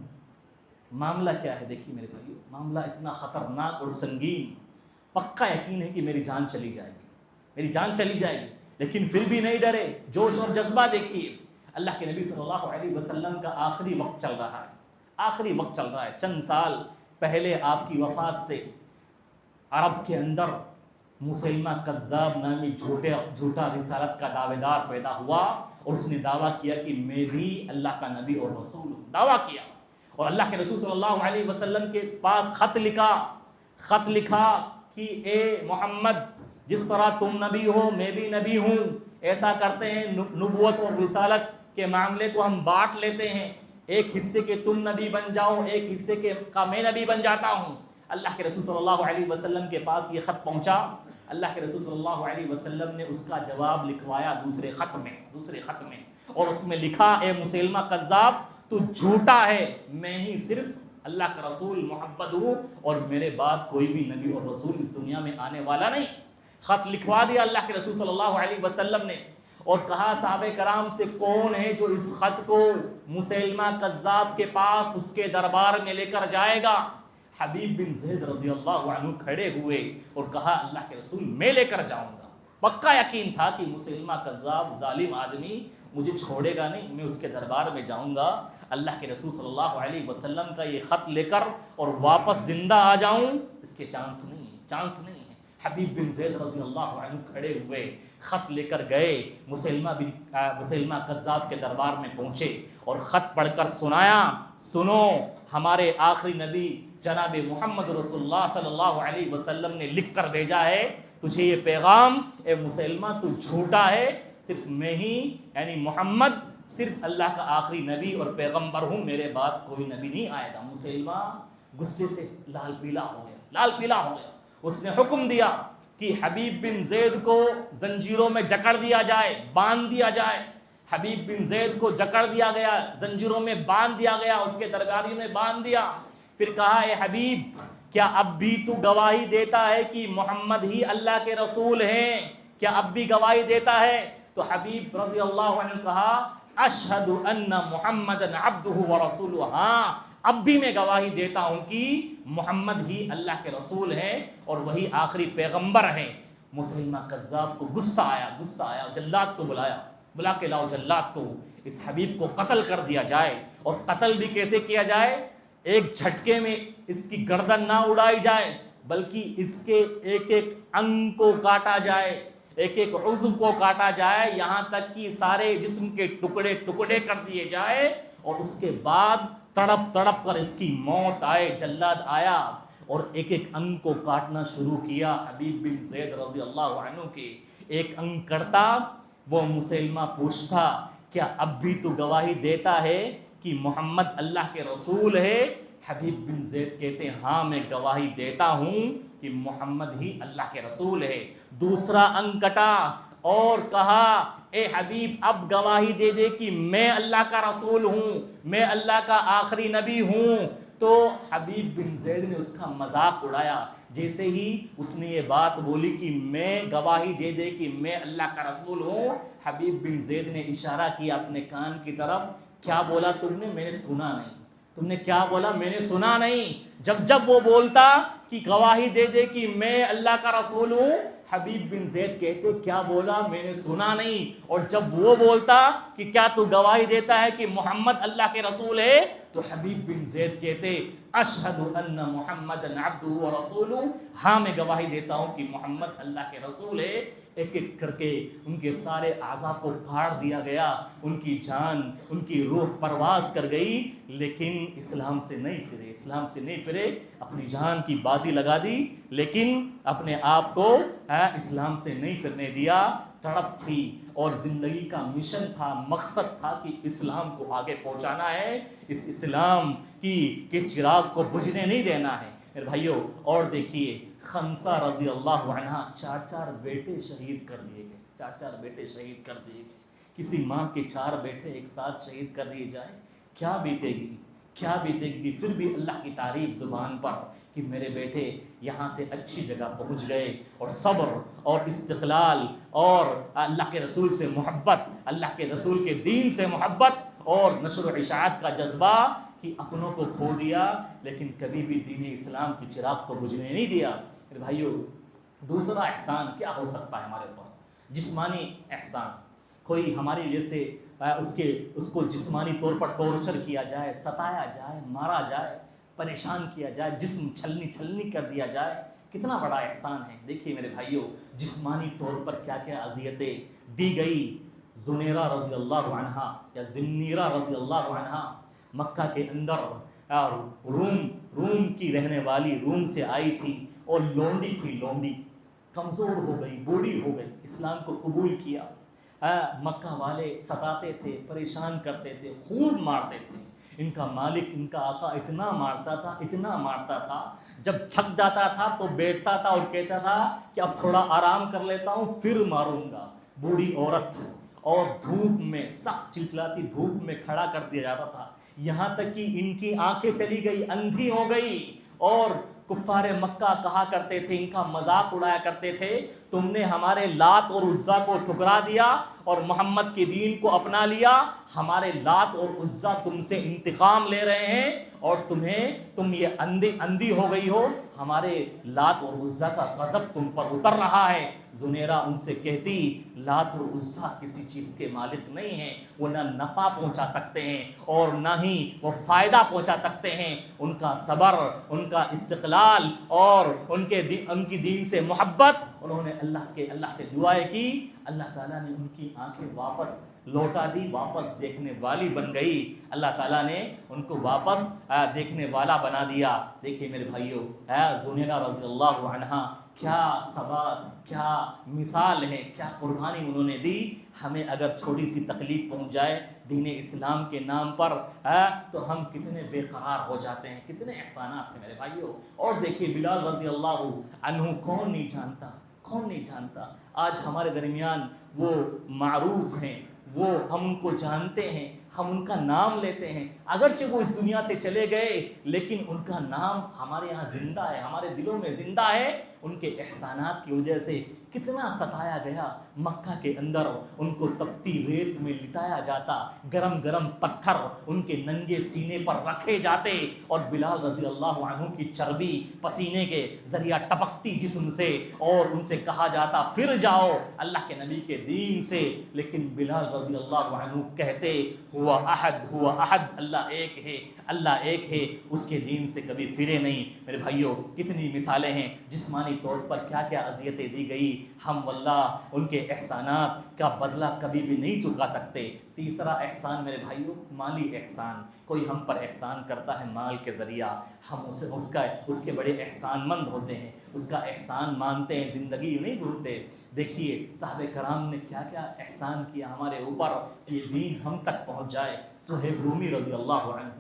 معاملہ کیا ہے دیکھیے میرے بھائیو، معاملہ اتنا خطرناک اور سنگین، پکا یقین ہے کہ میری جان چلی جائے گی، لیکن پھر بھی نہیں ڈرے، جوش اور جذبہ دیکھیے۔ اللہ کے نبی صلی اللہ علیہ وسلم کا آخری وقت چل رہا ہے، چند سال پہلے آپ کی وفات سے عرب کے اندر مسیلمہ کذاب نامی جھوٹا رسالت کا دعوے دار پیدا ہوا، اور اس نے دعویٰ کیا کہ میں بھی اللہ کا نبی اور رسول ہوں، دعویٰ کیا۔ اور اللہ کے رسول صلی اللہ علیہ وسلم کے پاس خط لکھا کہ اے محمد، جس طرح تم نبی ہو میں بھی نبی ہوں، ایسا کرتے ہیں نبوت اور رسالت کے معاملے کو ہم بانٹ لیتے ہیں، ایک حصے کے تم نبی بن جاؤ، ایک حصے کا میں نبی بن جاتا ہوں۔ اللہ کے رسول صلی اللہ علیہ وسلم کے پاس یہ خط پہنچا، اللہ کے رسول صلی اللہ علیہ وسلم نے اس کا جواب لکھوایا دوسرے خط میں، اور اس میں لکھا، اے مسیلمہ کذاب، تو جھوٹا ہے، میں ہی صرف اللہ کا رسول محمد ہوں، اور میرے بعد کوئی بھی نبی اور رسول اس دنیا میں آنے والا نہیں۔ خط لکھوا دیا اللہ کے رسول صلی اللہ علیہ وسلم نے، اور کہا صحابہ کرام سے کون ہے جو اس خط کو مسیلمہ کذاب کے پاس اس کے دربار میں لے کر جائے گا؟ حبیب بن زید رضی اللہ عنہ کھڑے ہوئے اور کہا اللہ کے رسول میں لے کر جاؤں گا۔ پکا یقین تھا کہ مسیلمہ کذاب ظالم آدمی مجھے چھوڑے گا نہیں، میں اس کے دربار میں جاؤں گا، اللہ کے رسول صلی اللہ علیہ وسلم کا یہ خط لے کر اور واپس زندہ آ جاؤں، اس کے چانس نہیں ہے۔ حبیب بن زید رضی اللہ عنہ کھڑے ہوئے، خط لے کر گئے، مسیلمہ کذاب کے دربار میں پہنچے اور خط پڑھ کر سنایا، سنو، ہمارے آخری نبی جناب محمد رسول اللہ صلی اللہ علیہ وسلم نے لکھ کر بھیجا ہے تجھے یہ پیغام، اے مسیلمہ تو جھوٹا ہے، صرف میں ہی یعنی محمد صرف اللہ کا آخری نبی اور پیغمبر ہوں، میرے بعد کوئی نبی نہیں آئے گا۔ مسیلمہ غصے سے لال پیلا ہو گیا، اس نے حکم دیا کہ حبیب بن زید کو زنجیروں میں جکڑ دیا جائے، باندھ دیا جائے۔ حبیب بن زید کو جکڑ دیا گیا، زنجیروں میں باندھ دیا گیا، اس کے درگاریوں میں باندھ دیا۔ پھر کہا، اے حبیب، کیا اب بھی تو گواہی دیتا ہے کہ محمد ہی اللہ کے رسول ہیں؟ کیا اب بھی گواہی دیتا ہے؟ تو حبیب رضی اللہ عنہ کہا، اشہد ان محمدًا عبدہ ورسولہ، ہاں اب بھی میں گواہی دیتا ہوں کہ محمد ہی اللہ کے رسول ہیں اور وہی آخری پیغمبر ہیں۔ مسیلمہ کذاب کو غصہ آیا، جلاد کو بلا کے لاؤ جلاد کو، اس حبیب کو قتل کر دیا جائے۔ اور قتل بھی کیسے کیا جائے؟ ایک جھٹکے میں اس کی گردن نہ اڑائی جائے، بلکہ اس کے ایک ایک انگ کو کاٹا جائے، ایک ایک عضو کو کاٹا جائے، یہاں تک کہ سارے جسم کے ٹکڑے کر دیے جائے، اور اس کے بعد تڑپ تڑپ کر اس کی موت آئے، جلاد آیا اور ایک ایک انگ کو کاٹنا شروع کیا۔ حبیب بن زید رضی اللہ عنہ کے ایک انگ کٹتا، وہ مسلمہ پوچھتا کیا اب بھی تو گواہی دیتا ہے کہ محمد اللہ کے رسول ہے؟ حبیب بن زید کہتے ہیں ہاں میں گواہی دیتا ہوں کہ محمد ہی اللہ کے رسول ہے۔ دوسرا انگ کٹا اور کہا اے حبیب اب گواہی دے دے کہ میں اللہ کا رسول ہوں، میں اللہ کا آخری نبی ہوں۔ تو حبیب بن زید نے اس کا مذاق اڑایا۔ جیسے ہی اس نے یہ بات بولی کہ میں گواہی دے دے کہ میں اللہ کا رسول ہوں، حبیب بن زید نے اشارہ کیا اپنے کان کی طرف، کیا بولا تم نے؟ میں نے سنا نہیں۔ تم نے کیا بولا؟ میں نے سنا نہیں۔ جب وہ بولتا کہ گواہی دے دے کہ میں اللہ کا رسول ہوں، حبیب بن زید کہتے کیا بولا؟ میں نے سنا نہیں۔ اور جب وہ بولتا کہ کیا تو گواہی دیتا ہے کہ محمد اللہ کے رسول ہے، تو حبیب بن زید کہتے اشہد ان محمد عبدہ ورسولہ، ہاں میں گواہی دیتا ہوں کہ محمد اللہ کے رسول ہے۔ ایک ایک کر کے ان کے سارے اعضاء کو کاٹ دیا گیا، ان کی جان، ان کی روح پرواز کر گئی، لیکن اسلام سے نہیں پھرے، اپنی جان کی بازی لگا دی لیکن اپنے آپ کو اسلام سے نہیں پھرنے دیا۔ تڑپ تھی اور زندگی کا مشن تھا، مقصد تھا کہ اسلام کو آگے پہنچانا ہے، اس اسلام کے چراغ کو بجھنے نہیں دینا ہے میرے بھائیوں۔ اور دیکھیے خنسہ رضی اللہ عنہ، چار بیٹے شہید کر دیے گئے۔ کسی ماں کے 4 بیٹے ایک ساتھ شہید کر دیے جائیں، کیا بیتے گی؟ پھر بھی اللہ کی تعریف زبان پر کہ میرے بیٹے یہاں سے اچھی جگہ پہنچ گئے، اور صبر اور استقلال اور اللہ کے رسول سے محبت، اللہ کے رسول کے دین سے محبت اور نشر و اشاعت کا جذبہ کہ اپنوں کو کھو دیا لیکن کبھی بھی دین اسلام کی چراغ کو بجھنے نہیں دیا۔ میرے بھائیو، دوسرا احسان کیا ہو سکتا ہے ہمارے اوپر؟ جسمانی احسان۔ کوئی ہماری وجہ سے اس کو جسمانی طور پر ٹورچر کیا جائے، ستایا جائے، مارا جائے، پریشان کیا جائے، جسم چھلنی کر دیا جائے، کتنا بڑا احسان ہے۔ دیکھیے میرے بھائیو، جسمانی طور پر کیا کیا اذیتیں دی گئی۔ زنیرہ رضی اللہ عنہ یا زنیرہ رضی اللہ عنہ مکہ کے اندر روم کی رہنے والی، روم سے آئی تھی اور لونڈی کمزور ہو گئی، بوڑھی ہو گئی، اسلام کو قبول کیا۔ مکہ والے ستاتے تھے، پریشان کرتے تھے، خوب مارتے تھے۔ ان کا مالک، ان کا آقا اتنا مارتا تھا، جب تھک جاتا تھا تو بیٹھتا تھا اور کہتا تھا کہ اب تھوڑا آرام کر لیتا ہوں پھر ماروں گا۔ بوڑھی عورت اور دھوپ میں، سخت چلچلاتی دھوپ میں کھڑا کر دیا جاتا تھا، یہاں تک کہ ان کی آنکھیں چلی گئی، اندھی ہو گئی۔ اور کفار مکہ کہا کرتے تھے، ان کا مذاق اڑایا کرتے تھے، تم نے ہمارے لات اور عزا کو ٹھکرا دیا اور محمد کے دین کو اپنا لیا، ہمارے لات اور عزا تم سے انتقام لے رہے ہیں اور تم یہ اندھی ہو گئی ہو، ہمارے لات اور عزا کا غضب تم پر اتر رہا ہے۔ زنیرہ ان سے کہتی لات اور عزا کسی چیز کے مالک نہیں ہیں، وہ نہ نفع پہنچا سکتے ہیں اور نہ ہی وہ فائدہ پہنچا سکتے ہیں۔ ان کا صبر، ان کا استقلال اور ان کی دین سے محبت، انہوں نے اللہ سے دعائیں کی، اللہ تعالیٰ نے ان کی آنکھیں واپس لوٹا دی، واپس دیکھنے والی بن گئی، اللہ تعالیٰ نے ان کو واپس دیکھنے والا بنا دیا۔ دیکھیے میرے بھائیو، زنیرہ رضی اللہ عنہا کیا ثبات، کیا مثال ہے، کیا قربانی انہوں نے دی۔ ہمیں اگر چھوٹی سی تکلیف پہنچ جائے دین اسلام کے نام پر تو ہم کتنے بے قرار ہو جاتے ہیں، کتنے احسانات ہیں میرے بھائیو۔ اور دیکھیے بلال رضی اللہ عنہ، کون نہیں جانتا، آج ہمارے درمیان وہ معروف ہیں، وہ ہم ان کو جانتے ہیں، ہم ان کا نام لیتے ہیں، اگرچہ وہ اس دنیا سے چلے گئے لیکن ان کا نام ہمارے یہاں زندہ ہے، ہمارے دلوں میں زندہ ہے۔ ان کے احسانات کی وجہ سے کتنا ستایا گیا، مکہ کے اندر ان کو تپتی ریت میں لٹایا جاتا، گرم پتھر ان کے ننگے سینے پر رکھے جاتے اور بلال رضی اللہ عنہ کی چربی پسینے کے ذریعہ ٹپکتی جسم سے، اور ان سے کہا جاتا پھر جاؤ اللہ کے نبی کے دین سے، لیکن بلال رضی اللہ عنہ کہتے ہوا احد، اللہ ایک ہے، اللہ ایک ہے، اس کے دین سے کبھی پھرے نہیں۔ میرے بھائیوں کتنی مثالیں ہیں، جسمانی طور پر کیا کیا اذیتیں دی گئی، ہم واللہ ان کے احسانات کا بدلہ کبھی بھی نہیں چکا سکتے۔ تیسرا احسان میرے بھائیوں مالی احسان، کوئی ہم پر احسان کرتا ہے مال کے ذریعہ، ہم اس کے بڑے احسان مند ہوتے ہیں، اس کا احسان مانتے ہیں، زندگی نہیں بھولتے۔ دیکھیے صحابہ کرام نے کیا کیا احسان کیا ہمارے اوپر، یہ دین ہم تک پہنچ جائے۔ صہیب رومی رضی اللہ عنہ،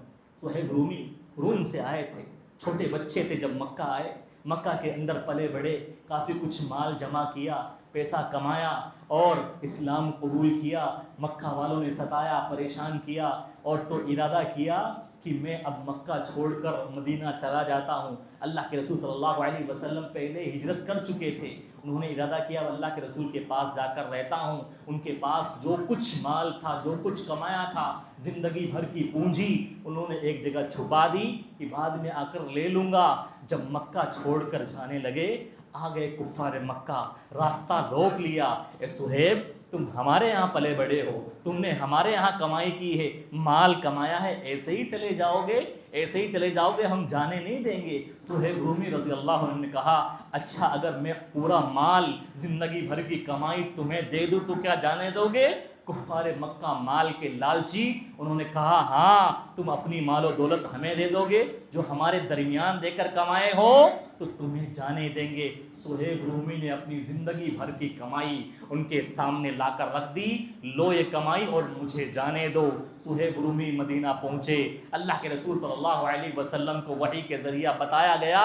صہیب رومی روم سے آئے تھے، چھوٹے بچے تھے جب مکہ آئے، مکہ کے اندر پلے بڑھے، کافی کچھ مال جمع کیا، پیسہ کمایا اور اسلام قبول کیا۔ مکہ والوں نے ستایا، پریشان کیا، اور تو ارادہ کیا کہ میں اب مکہ چھوڑ کر مدینہ چلا جاتا ہوں۔ اللہ کے رسول صلی اللہ علیہ وسلم پہلے ہجرت کر چکے تھے، انہوں نے ارادہ کیا اللہ کے رسول کے پاس جا کر رہتا ہوں، ان کے پاس جو کچھ مال تھا، جو کچھ کمایا تھا، زندگی بھر کی پونجی انہوں نے ایک جگہ چھپا دی کہ بعد میں آ کر لے لوں گا۔ جب مکہ چھوڑ کر جانے لگے، آ گئے کفار مکہ، راستہ روک لیا، اے صہیب تم ہمارے یہاں پلے بڑے ہو، تم نے ہمارے یہاں کمائی کی ہے، مال کمایا ہے، ایسے ہی چلے جاؤ گے، ایسے ہی چلے جاؤ گے، ہم جانے نہیں دیں گے۔ صہیب رومی رضی اللہ عنہ نے کہا اچھا اگر میں پورا مال زندگی بھر کی کمائی تمہیں دے دوں تو کیا جانے دو گے؟ کفار مکہ مال کے لالچی، انہوں نے کہا ہاں تم اپنی مال و دولت ہمیں دے دو گے، جو ہمارے درمیان دے کر کمائے ہو تو تمہیں جانے دیں گے۔ صہیب رومی نے اپنی زندگی بھر کی کمائی ان کے سامنے لا کر رکھ دی، لو یہ کمائی اور مجھے جانے دو۔ صہیب رومی مدینہ پہنچے، اللہ کے رسول صلی اللہ علیہ وسلم کو وحی کے ذریعہ بتایا گیا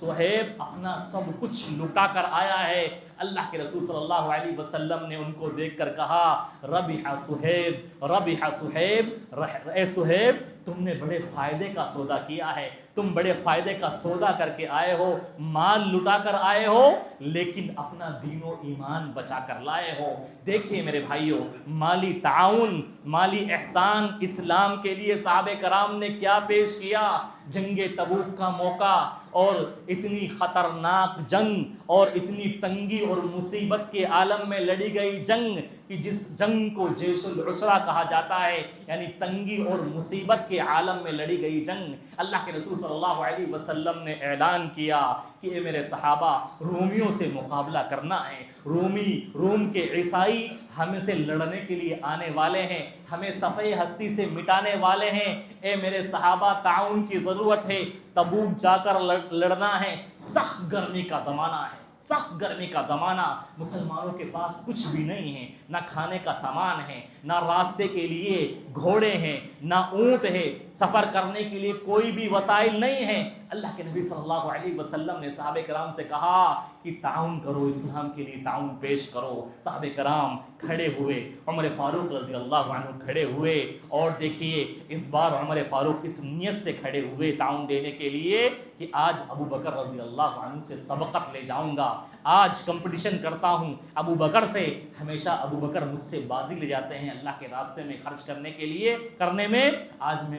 صہیب اپنا سب کچھ لٹا کر آیا ہے۔ اللہ کے رسول صلی اللہ علیہ وسلم نے ان کو دیکھ کر کہا ربح صہیب، ربح صہیب، اے صہیب تم نے بڑے فائدے کا سودا کیا ہے، تم بڑے فائدے کا سودا کر کے آئے ہو، مال لٹا کر آئے ہو لیکن اپنا دین و ایمان بچا کر لائے ہو۔ دیکھیے میرے بھائیوں مالی تعاون، مالی احسان اسلام کے لیے صحابہ کرام نے کیا پیش کیا۔ جنگ تبوک کا موقع اور اتنی خطرناک جنگ اور اتنی تنگی اور مصیبت کے عالم میں لڑی گئی جنگ کہ جس جنگ کو جیش العسرہ کہا جاتا ہے، یعنی تنگی اور مصیبت کے عالم میں لڑی گئی جنگ۔ اللہ کے رسول صلی اللہ علیہ وسلم نے اعلان کیا کہ اے میرے صحابہ رومیوں سے مقابلہ کرنا ہے، روم کے عیسائی ہمیں سے لڑنے کے لیے آنے والے ہیں، ہمیں صفحہ ہستی سے مٹانے والے ہیں۔ اے میرے صحابہ تعاون کی ضرورت ہے، تبوک جا کر لڑنا ہے، سخت گرمی کا زمانہ ہے، سخت گرمی کا زمانہ، مسلمانوں کے پاس کچھ بھی نہیں ہے، نہ کھانے کا سامان ہے، نہ راستے کے لیے گھوڑے ہیں، نہ اونٹ ہے، سفر کرنے کے لیے کوئی بھی وسائل نہیں ہے۔ اللہ کے نبی صلی اللہ علیہ وسلم نے صحابہ کرام سے کہا کہ تعاون کرو، اسلام کے لیے تعاون پیش کرو۔ صحابہ کرام کھڑے ہوئے، عمر فاروق رضی اللہ عنہ کھڑے ہوئے، اور دیکھیے اس بار عمر فاروق اس نیت سے کھڑے ہوئے تعاون دینے کے لیے کہ آج ابو بکر رضی اللہ عنہ سے سبقت لے جاؤں گا، آج کمپٹیشن کرتا ہوں ابو بکر سے۔ ہمیشہ ابو بکر مجھ سے بازی لے جاتے ہیں اللہ کے راستے میں خرچ کرنے میں، آج میں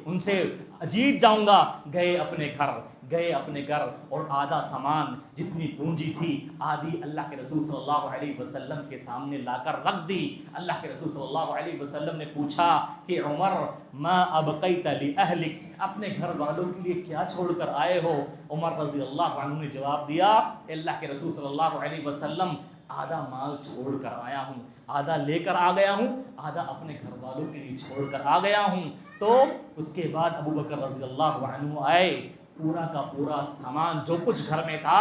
ان سے جیت جاؤں گا۔ گئے اپنے گھر اور آدھا سامان جتنی پونجی تھی آدھی اللہ کے رسول صلی اللہ علیہ وسلم کے سامنے لا کر رکھ دی۔ اللہ کے رسول صلی اللہ علیہ وسلم نے پوچھا کہ عمر ما ابقیت لأہلک، اپنے گھر والوں کے لیے کیا چھوڑ کر آئے ہو؟ عمر رضی اللہ عنہ نے جواب دیا اللہ کے رسول صلی اللہ علیہ وسلم آدھا مال چھوڑ کر آیا ہوں، آدھا لے کر آ گیا ہوں، آدھا اپنے گھر والوں کے لیے چھوڑ کر آ گیا ہوں۔ تو اس کے بعد ابو بکر رضی اللہ عنہ آئے، پورا کا پورا سامان جو کچھ گھر میں تھا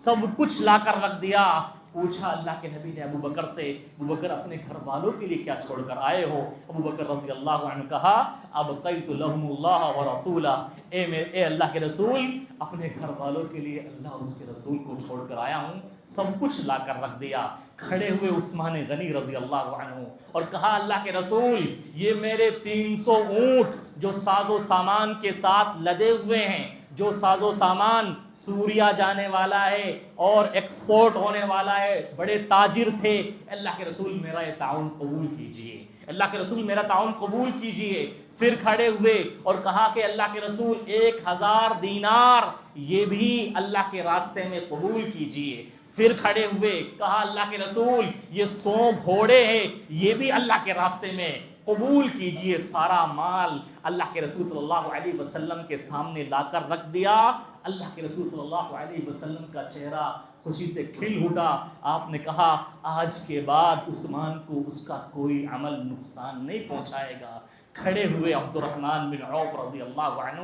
سب کچھ لا کر رکھ دیا۔ پوچھا اللہ کے نبی نے ابو بکر سے ابو بکر اپنے گھر والوں کے لیے کیا چھوڑ کر آئے ہو؟ ابو بکر رضی اللہ عنہ کہا ابقیت لهم اللہ ورسولہ، اے اللہ کے رسول اپنے گھر والوں کے لیے اللہ اور اس کے رسول کو چھوڑ کر آیا ہوں، سب کچھ لا کر رکھ دیا۔ کھڑے ہوئے عثمان غنی رضی اللہ عنہ اور کہا اللہ کے رسول یہ میرے 300 اونٹ جو ساز و سامان کے ساتھ لدے ہوئے ہیں، جو ساز و سامان سوریا جانے والا ہے اور ایکسپورٹ ہونے والا ہے، بڑے تاجر تھے، اللہ کے رسول میرا یہ تعاون قبول کیجئے، اللہ کے رسول میرا تعاون قبول کیجئے۔ پھر کھڑے ہوئے اور کہا کہ اللہ کے رسول 1000 دینار یہ بھی اللہ کے راستے میں قبول کیجئے۔ پھر کھڑے ہوئے کہا اللہ کے رسول یہ 100 گھوڑے ہیں یہ بھی اللہ کے راستے میں قبول کیجئے سارا مال۔ اللہ کے رسول صلی اللہ علیہ وسلم کے سامنے لا کر رکھ دیا۔ اللہ کے رسول صلی اللہ علیہ وسلم کا چہرہ خوشی سے کھل اٹھا۔ آپ نے کہا آج کے بعد عثمان کو اس کا کوئی عمل نقصان نہیں پہنچائے گا۔ کھڑے ہوئے عبد الرحمن بن عوف رضی اللہ عنہ،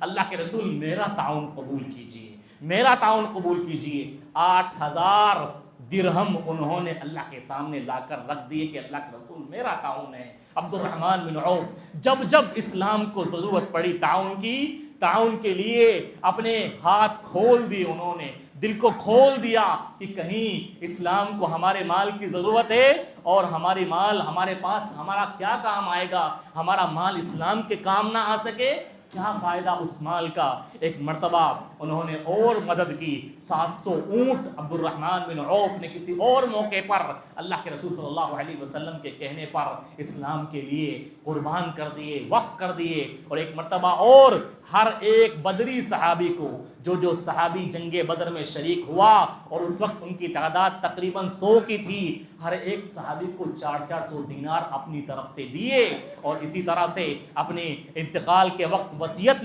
اللہ کے رسول میرا تعاون قبول کیجئے، میرا تعاون قبول کیجئے۔ 8000 درہم انہوں نے اللہ کے سامنے لا کر رکھ دیے کہ اللہ کے رسول میرا تعاون ہے۔ عبد الرحمن بن عوف جب اسلام کو ضرورت پڑی تعاون کے لیے اپنے ہاتھ کھول دیے، انہوں نے دل کو کھول دیا کہ کہیں اسلام کو ہمارے مال کی ضرورت ہے اور ہمارے مال ہمارے پاس ہمارا کیا کام آئے گا، ہمارا مال اسلام کے کام نہ آ سکے، کیا فائدہ اس مال کا۔ ایک مرتبہ انہوں نے اور مدد کی، 700 اونٹ عبد الرحمن بن عوف نے کسی اور موقع پر اللہ کے رسول صلی اللہ علیہ وسلم کے کہنے پر اسلام کے لیے قربان کر دیے، وقف کر دیے۔ اور ایک مرتبہ اور ہر ایک بدری صحابی کو، جو صحابی جنگ بدر میں شریک ہوا اور اس وقت ان کی تعداد تقریباً 100 کی تھی، ہر ایک صحابی کو 400 دینار اپنی طرف سے دیے۔ اور اسی طرح سے اپنے انتقال کے وقت وصیت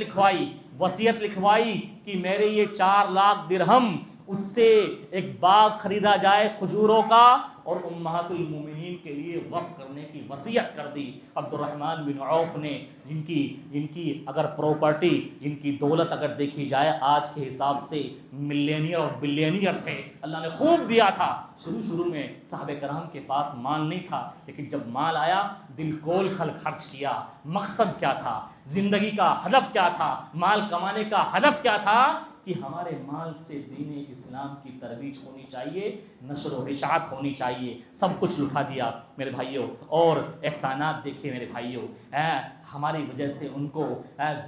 لکھوائی کہ میرے یہ 4 لاکھ درہم اس سے ایک باغ خریدا جائے کھجوروں کا اور امہات المومنین کے لیے وقف کرنے کی وصیت کر دی۔ عبد الرحمن بن عوف نے جن کی اگر پراپرٹی، جن کی دولت اگر دیکھی جائے آج کے حساب سے ملینئر اور بلینئر تھے، اللہ نے خوب دیا تھا۔ شروع میں صحابہ کرام کے پاس مال نہیں تھا، لیکن جب مال آیا دل کھول کر خرچ کیا۔ مقصد کیا تھا؟ زندگی کا ہدف کیا تھا؟ مال کمانے کا ہدف کیا تھا؟ کہ ہمارے مال سے دین اسلام کی ترویج ہونی چاہیے، نشر و اشاعت ہونی چاہیے۔ سب کچھ لٹا دیا میرے بھائیوں، اور احسانات دیکھیں میرے بھائیوں، ہماری وجہ سے ان کو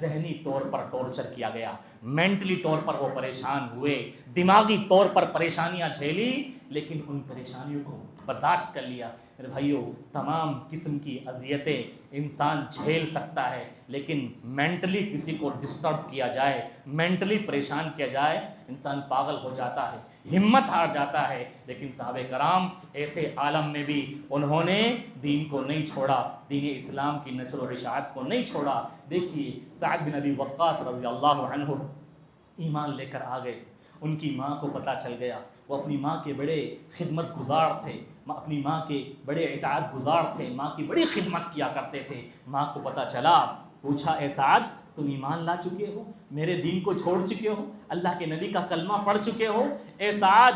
ذہنی طور پر ٹارچر کیا گیا، مینٹلی طور پر وہ پریشان ہوئے، دماغی طور پر پریشانیاں جھیلی، لیکن ان پریشانیوں کو برداشت کر لیا۔ میرے بھائیوں، تمام قسم کی اذیتیں انسان جھیل سکتا ہے، لیکن مینٹلی کسی کو ڈسٹرب کیا جائے، مینٹلی پریشان کیا جائے، انسان پاگل ہو جاتا ہے، ہمت ہار جاتا ہے۔ لیکن صحابہ کرام ایسے عالم میں بھی انہوں نے دین کو نہیں چھوڑا، دین اسلام کی نشر و اشاعت کو نہیں چھوڑا۔ دیکھیے سعد بن ابی وقاص رضی اللہ عنہ ایمان لے کر آ گئے، ان کی ماں کو پتہ چل گیا، وہ اپنی ماں کے بڑے خدمت گزار تھے، اپنی ماں کے بڑے اطاعت گزار تھے، ماں کی بڑی خدمت کیا کرتے تھے۔ ماں کو پتہ چلا، پوچھا اے سعد تم ایمان لا چکے ہو، میرے دین کو چھوڑ چکے ہو، اللہ کے نبی کا کلمہ پڑھ چکے ہو؟ اے سعد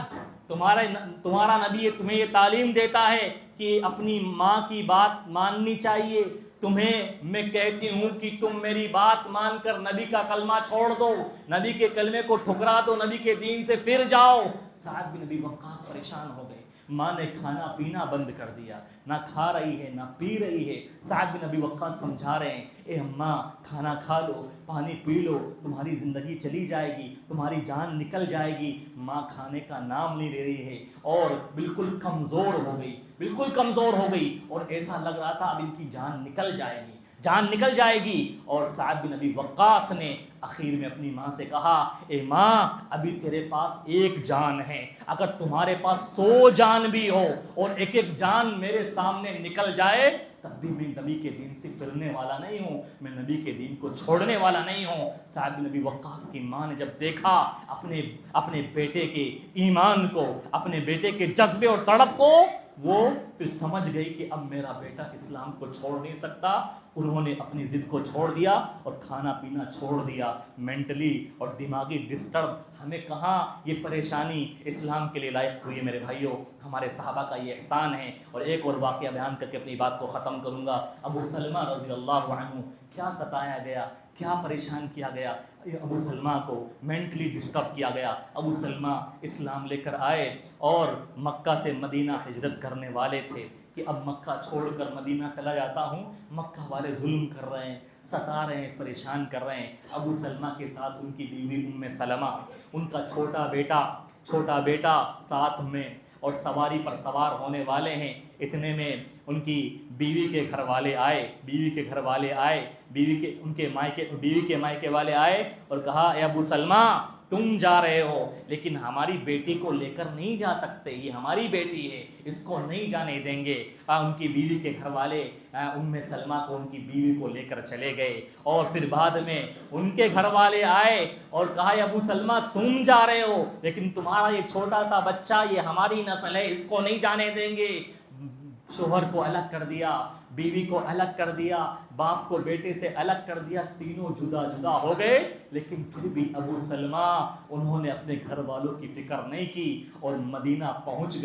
تمہارا نبی تمہیں یہ تعلیم دیتا ہے کہ اپنی ماں کی بات ماننی چاہیے، تمہیں میں کہتی ہوں کہ تم میری بات مان کر نبی کا کلمہ چھوڑ دو، نبی کے کلمے کو ٹھکرا دو، نبی کے دین سے پھر جاؤ۔ سعد بن ابی وقاص پریشان ہو گئے، ماں نے کھانا پینا بند کر دیا، نہ کھا رہی ہے نہ پی رہی ہے۔ سعد بن ابی وقاص سمجھا رہے ہیں، اے اماں کھانا کھا لو، پانی پی لو، تمہاری زندگی چلی جائے گی، تمہاری جان نکل جائے گی۔ ماں کھانے کا نام نہیں لے رہی ہے اور بالکل کمزور ہو گئی، اور ایسا لگ رہا تھا اب ان کی جان نکل جائے گی۔ اور سعد بن ابی وقاص نے اخیر میں اپنی ماں سے کہا، اے ماں ابھی تیرے پاس ایک جان ہے، اگر تمہارے پاس 100 جان بھی ہو اور ایک جان میرے سامنے نکل جائے تب بھی میں نبی کے دین سے پھرنے والا نہیں ہوں، میں نبی کے دین کو چھوڑنے والا نہیں ہوں۔ سعد بن ابی وقاص کی ماں نے جب دیکھا اپنے بیٹے کے ایمان کو، اپنے بیٹے کے جذبے اور تڑپ کو، وہ پھر سمجھ گئی کہ اب میرا بیٹا اسلام کو چھوڑ نہیں سکتا۔ انہوں نے اپنی ضد کو چھوڑ دیا اور کھانا پینا چھوڑ دیا۔ مینٹلی اور دماغی ڈسٹرب ہمیں کہاں یہ پریشانی اسلام کے لیے لائق ہوئی ہے میرے بھائیوں، ہمارے صحابہ کا یہ احسان ہے۔ اور ایک اور واقعہ بیان کر کے اپنی بات کو ختم کروں گا۔ ابو سلمہ رضی اللہ عنہ کیا ستایا گیا، کیا پریشان کیا گیا، ابو سلمہ کو مینٹلی ڈسٹرب کیا گیا۔ ابو سلمہ اسلام لے کر آئے اور مکہ سے مدینہ ہجرت کرنے والے تھے کہ اب مکہ چھوڑ کر مدینہ چلا جاتا ہوں، مکہ والے ظلم کر رہے ہیں، ستا رہے ہیں، پریشان کر رہے ہیں۔ ابو سلمہ کے ساتھ ان کی بیوی سلمہ، ان کا چھوٹا بیٹا ساتھ میں، اور سواری پر سوار ہونے والے ہیں۔ اتنے میں ان کی بیوی کے گھر والے آئے، بیوی کے مائکے والے آئے اور کہا، اے ابو سلمہ تم جا رہے ہو لیکن ہماری بیٹی کو لے کر نہیں جا سکتے، یہ ہماری بیٹی ہے، اس کو نہیں جانے دیں گے۔ ان کی بیوی کے گھر والے ام سلمہ کو ان کی بیوی کو لے کر چلے گئے، اور پھر بعد میں ان کے گھر والے آئے اور کہا ابو سلمہ تم جا رہے ہو لیکن تمہارا یہ چھوٹا سا بچہ یہ ہماری نسل ہے، اس کو نہیں جانے دیں گے۔ شوہر کو الگ کر دیا، بیوی کو الگ کر دیا، باپ کو بیٹے سے الگ کر دیا، تینوں جدا جدا ہو گئے، لیکن پھر بھی ابو سلمہ انہوں نے اپنے گھر والوں کی فکر نہیں کی اور مدینہ پہنچ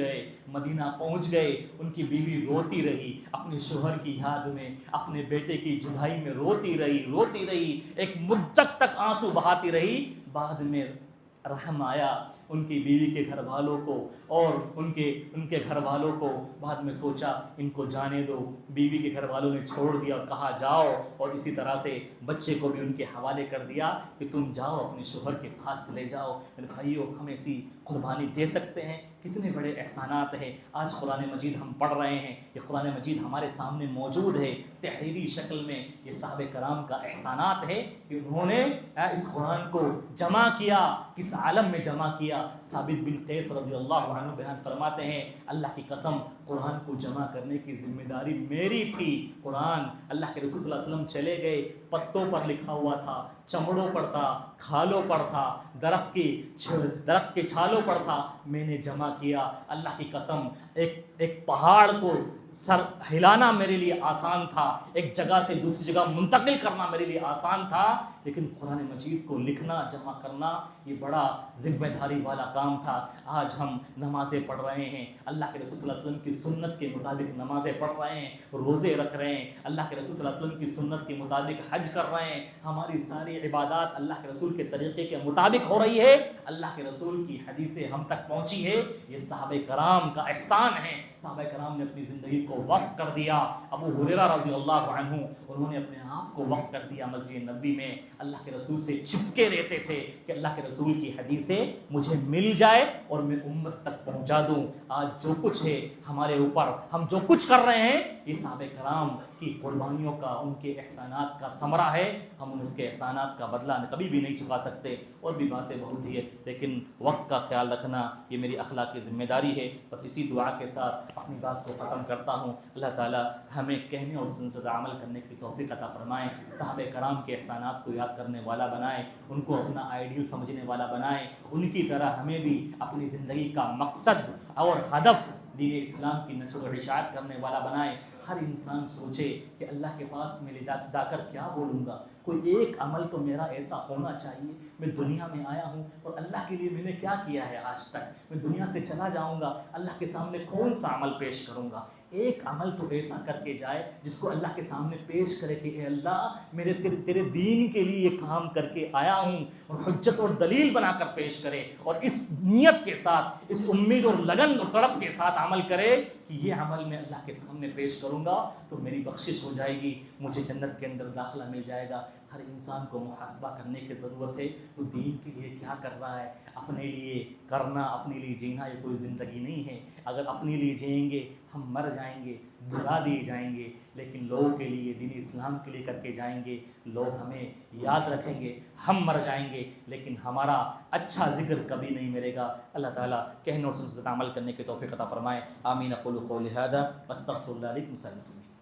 گئے۔ ان کی بیوی روتی رہی اپنے شوہر کی یاد میں، اپنے بیٹے کی جدائی میں روتی رہی، ایک مدت تک آنسو بہاتی رہی۔ بعد میں رحم آیا ان کی بیوی کے گھر والوں کو، اور ان کے گھر والوں کو بعد میں سوچا ان کو جانے دو، بیوی کے گھر والوں نے چھوڑ دیا اور کہا جاؤ، اور اسی طرح سے بچے کو بھی ان کے حوالے کر دیا کہ تم جاؤ اپنے شوہر کے پاس چلے جاؤ۔ میرے بھائیو، ہم ایسی قربانی دے سکتے ہیں، کتنے بڑے احسانات ہیں۔ آج قرآن مجید ہم پڑھ رہے ہیں، یہ قرآن مجید ہمارے سامنے موجود ہے تحریری شکل میں، یہ صحابہ کرام کا احسانات ہے کہ انہوں نے اس قرآن کو جمع کیا، کس عالم میں جمع کیا۔ ثابت بن قیس رضی اللہ عنہ بیان فرماتے ہیں اللہ کی قسم قرآن کو جمع کرنے کی ذمہ داری میری تھی۔ قرآن اللہ کے رسول صلی اللہ علیہ وسلم چلے گئے، پتوں پر لکھا ہوا تھا، چمڑوں پر تھا، کھالوں پر تھا، درخت کے چھالوں پر تھا، میں نے جمع کیا۔ اللہ کی قسم ایک پہاڑ کو سر ہلانا میرے لیے آسان تھا، ایک جگہ سے دوسری جگہ منتقل کرنا میرے لیے آسان تھا، لیکن قرآن مجید کو لکھنا، جمع کرنا یہ بڑا ذمہ داری والا کام تھا۔ آج ہم نمازیں پڑھ رہے ہیں، اللہ کے رسول صلی اللہ علیہ وسلم کی سنت کے مطابق نمازیں پڑھ رہے ہیں، روزے رکھ رہے ہیں، اللہ کے رسول صلی اللہ علیہ وسلم کی سنت کے مطابق حج کر رہے ہیں، ہماری ساری عبادات اللہ کے رسول کے طریقے کے مطابق ہو رہی ہے، اللہ کے رسول کی حدیثیں ہم تک پہنچی ہے، یہ صحابہ کرام کا احسان ہے۔ صحابہ کرام نے اپنی زندگی کو وقف کر دیا۔ ابو ہریرہ رضی اللہ عنہ انہوں نے اپنے آپ کو وقف کر دیا مسجد نبوی میں، اللہ کے رسول سے چپکے رہتے تھے کہ اللہ کے رسول کی حدیثیں مجھے مل جائے اور میں امت تک پہنچا دوں۔ آج جو کچھ ہے ہمارے اوپر، ہم جو کچھ کر رہے ہیں، یہ صحابہ کرام کی قربانیوں کا، ان کے احسانات کا ثمرہ ہے۔ ہم اس کے احسانات کا بدلہ کبھی بھی نہیں چکا سکتے، اور بھی باتیں بہت ہی ہے، لیکن وقت کا خیال رکھنا یہ میری اخلاقی ذمہ داری ہے۔ بس اسی دعا کے ساتھ اپنی بات کو ختم کرتا ہوں۔ اللہ تعالیٰ ہمیں کہنے اور سن سے عمل کرنے کی توفیق عطا فرمائے، صحابہ کرام کے احسانات کو یاد کرنے والا بنائے، ان کو اپنا آئیڈیل سمجھنے والا بنائے، ان کی طرح ہمیں بھی اپنی زندگی کا مقصد اور ہدف دین اسلام کی نشر و اشاعت کرنے والا بنائے۔ ہر انسان سوچے کہ اللہ کے پاس میں جا کر کیا بولوں گا، کوئی ایک عمل تو میرا ایسا ہونا چاہیے۔ میں دنیا میں آیا ہوں اور اللہ کے لیے میں نے کیا کیا ہے آج تک، میں دنیا سے چلا جاؤں گا اللہ کے سامنے کون سا عمل پیش کروں گا۔ ایک عمل تو ایسا کر کے جائے جس کو اللہ کے سامنے پیش کرے کہ اے اللہ میرے تیرے دین کے لیے یہ کام کر کے آیا ہوں، اور حجت اور دلیل بنا کر پیش کرے، اور اس نیت کے ساتھ، اس امید اور لگن اور طلب کے ساتھ عمل کرے کہ یہ عمل میں اللہ کے سامنے پیش کروں گا تو میری بخشش ہو جائے گی، مجھے جنت کے اندر داخلہ مل جائے گا۔ ہر انسان کو محاسبہ کرنے کی ضرورت ہے، وہ دین کے لیے کیا کر رہا ہے۔ اپنے لیے کرنا، اپنے لیے جینا یہ کوئی زندگی نہیں ہے۔ اگر اپنے لیے جئیں گے ہم مر جائیں گے، بھلا دیے جائیں گے، لیکن لوگوں کے لیے، دین اسلام کے لیے کر کے جائیں گے، لوگ ہمیں یاد رکھیں گے۔ ہم مر جائیں گے لیکن ہمارا اچھا ذکر کبھی نہیں ملے گا۔ اللہ تعالیٰ کہنے اور سنت عمل کرنے کی توفیق عطا فرمائے۔ آمین۔ اقول قولی ھذا واستغفر اللہ لکم ولسائر المسلمین۔